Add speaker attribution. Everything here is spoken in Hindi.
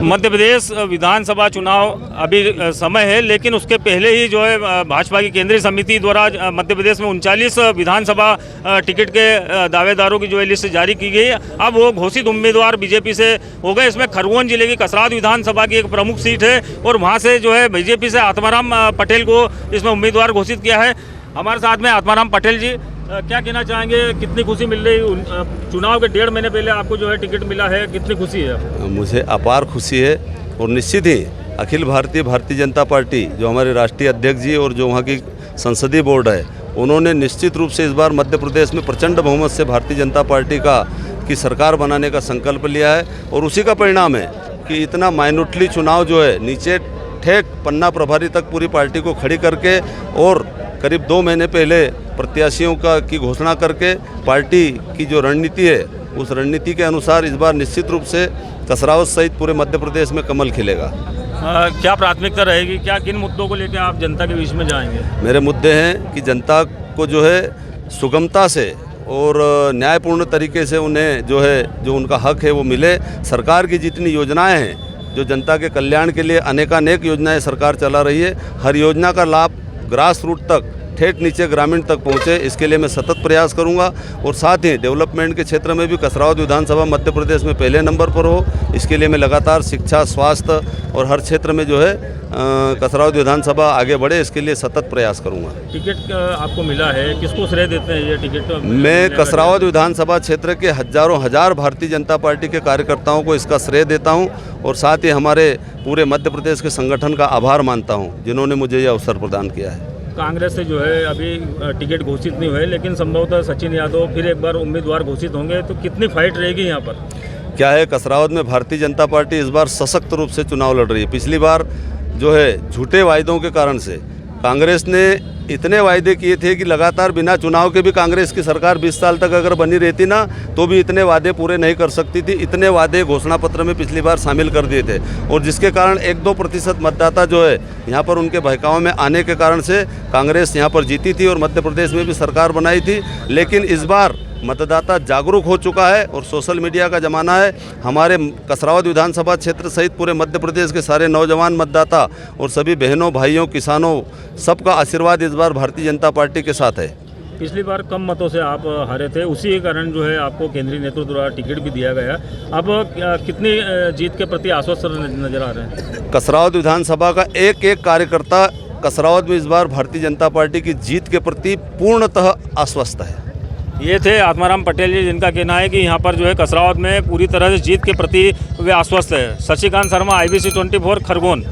Speaker 1: मध्य प्रदेश विधानसभा चुनाव अभी समय है, लेकिन उसके पहले ही जो है भाजपा की केंद्रीय समिति द्वारा मध्य प्रदेश में 39 विधानसभा टिकट के दावेदारों की जो है लिस्ट जारी की गई। अब वो घोषित उम्मीदवार बीजेपी से हो गए। इसमें खरगोन जिले की कसरावद विधानसभा की एक प्रमुख सीट है और वहाँ से जो है बीजेपी से आत्माराम पटेल को इसमें उम्मीदवार घोषित किया है। हमारे साथ में आत्माराम पटेल जी, क्या कहना चाहेंगे, कितनी खुशी मिल रही? चुनाव के 1.5 महीने पहले आपको जो है टिकट मिला है, कितनी खुशी है?
Speaker 2: मुझे अपार खुशी है और निश्चित ही अखिल भारतीय जनता पार्टी जो हमारे राष्ट्रीय अध्यक्ष जी और जो वहाँ की संसदीय बोर्ड है, उन्होंने निश्चित रूप से इस बार मध्य प्रदेश में प्रचंड बहुमत से भारतीय जनता पार्टी की सरकार बनाने का संकल्प लिया है। और उसी का परिणाम है कि इतना माइनॉरिटी चुनाव जो है नीचे ठेठ पन्ना प्रभारी तक पूरी पार्टी को खड़ी करके और करीब 2 महीने पहले प्रत्याशियों की घोषणा करके पार्टी की जो रणनीति है उस रणनीति के अनुसार इस बार निश्चित रूप से कसरावद सहित पूरे मध्य प्रदेश में कमल खिलेगा।
Speaker 1: क्या प्राथमिकता रहेगी, क्या किन मुद्दों को लेकर आप जनता के बीच में जाएंगे?
Speaker 2: मेरे मुद्दे हैं कि जनता को जो है सुगमता से और न्यायपूर्ण तरीके से उन्हें जो उनका हक है वो मिले। सरकार की जितनी योजनाएं हैं, जो जनता के कल्याण के लिए अनेकानेक योजनाएं सरकार चला रही है, हर योजना का लाभ ग्रास रूट तक ठेठ नीचे ग्रामीण तक पहुँचे, इसके लिए मैं सतत प्रयास करूंगा। और साथ ही डेवलपमेंट के क्षेत्र में भी कसरावद विधानसभा मध्य प्रदेश में पहले नंबर पर हो, इसके लिए मैं लगातार शिक्षा, स्वास्थ्य और हर क्षेत्र में जो है कसरावद विधानसभा आगे बढ़े, इसके लिए सतत प्रयास करूंगा।
Speaker 1: टिकट आपको मिला है, किसको श्रेय देते हैं ये टिकट?
Speaker 2: मैं कसरावद विधानसभा क्षेत्र के हजारों हजार भारतीय जनता पार्टी के कार्यकर्ताओं को इसका श्रेय देता हूं और साथ ही हमारे पूरे मध्य प्रदेश के संगठन का आभार मानता हूं जिन्होंने मुझे यह अवसर प्रदान किया है।
Speaker 1: कांग्रेस से जो है अभी टिकट घोषित नहीं हुए, लेकिन संभवतः सचिन यादव फिर एक बार उम्मीदवार घोषित होंगे, तो कितनी फाइट रहेगी यहाँ पर?
Speaker 2: क्या है, कसरावद में भारतीय जनता पार्टी इस बार सशक्त रूप से चुनाव लड़ रही है। पिछली बार जो है झूठे वायदों के कारण से कांग्रेस ने इतने वायदे किए थे कि लगातार बिना चुनाव के भी कांग्रेस की सरकार 20 साल तक अगर बनी रहती ना तो भी इतने वादे पूरे नहीं कर सकती थी। इतने वादे घोषणा पत्र में पिछली बार शामिल कर दिए थे और जिसके कारण 1-2% मतदाता जो है यहाँ पर उनके बहकावे में आने के कारण से कांग्रेस यहाँ पर जीती थी और मध्य प्रदेश में भी सरकार बनाई थी। लेकिन इस बार मतदाता जागरूक हो चुका है और सोशल मीडिया का ज़माना है। हमारे कसरावद विधानसभा क्षेत्र सहित पूरे मध्य प्रदेश के सारे नौजवान मतदाता और सभी बहनों, भाइयों, किसानों, सबका आशीर्वाद इस बार भारतीय जनता पार्टी के साथ है।
Speaker 1: पिछली बार कम मतों से आप हारे थे, उसी के कारण जो है आपको केंद्रीय नेतृत्व द्वारा टिकट भी दिया गया। अब कितनी जीत के प्रति आश्वस्त नजर आ रहे हैं?
Speaker 2: कसरावद विधानसभा का एक एक कार्यकर्ता कसरावद में इस बार भारतीय जनता पार्टी की जीत के प्रति पूर्णतः आश्वस्त है।
Speaker 1: ये थे आत्माराम पटेल जी, जिनका कहना है कि यहाँ पर जो है कसरावद में पूरी तरह से जीत के प्रति वे आश्वस्त है। शशिकांत शर्मा, IBC 24 खरगोन।